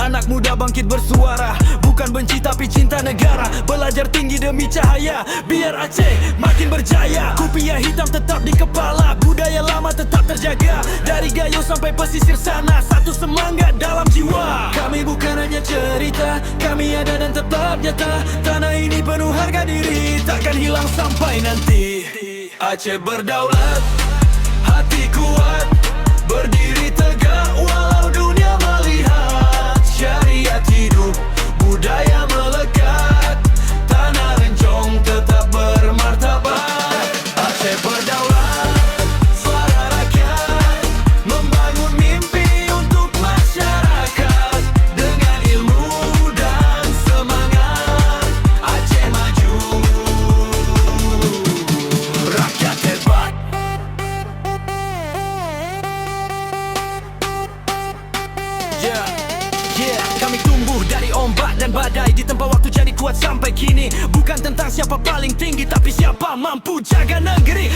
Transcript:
Anak muda bangkit bersuara, bukan benci tapi cinta negara. Belajar tinggi demi cahaya, biar Aceh makin berjaya. Kupiah hitam tetap di kepala, budaya lama tetap terjaga. Dari Gayo sampai pesisir sana, satu semangat dalam jiwa. Kami bukan hanya cerita, kami ada dan tetap nyata. Tanah ini penuh harga diri, takkan hilang sampai nanti. Aceh berdaulat, hati kuat, berdiri tegak walau dunia melihat. Syariat hidup, budaya melekat, tanah rencong tetap bermartabat. Aceh berdaulat, suara rakyat, membangun mimpi untuk masyarakat. Dengan ilmu dan semangat, Aceh maju, rakyat hebat. Kami tumbuh dari ombak dan badai, di tempat waktu jadi kuat sampai kini. Bukan tentang siapa paling tinggi, tapi siapa mampu jaga negeri.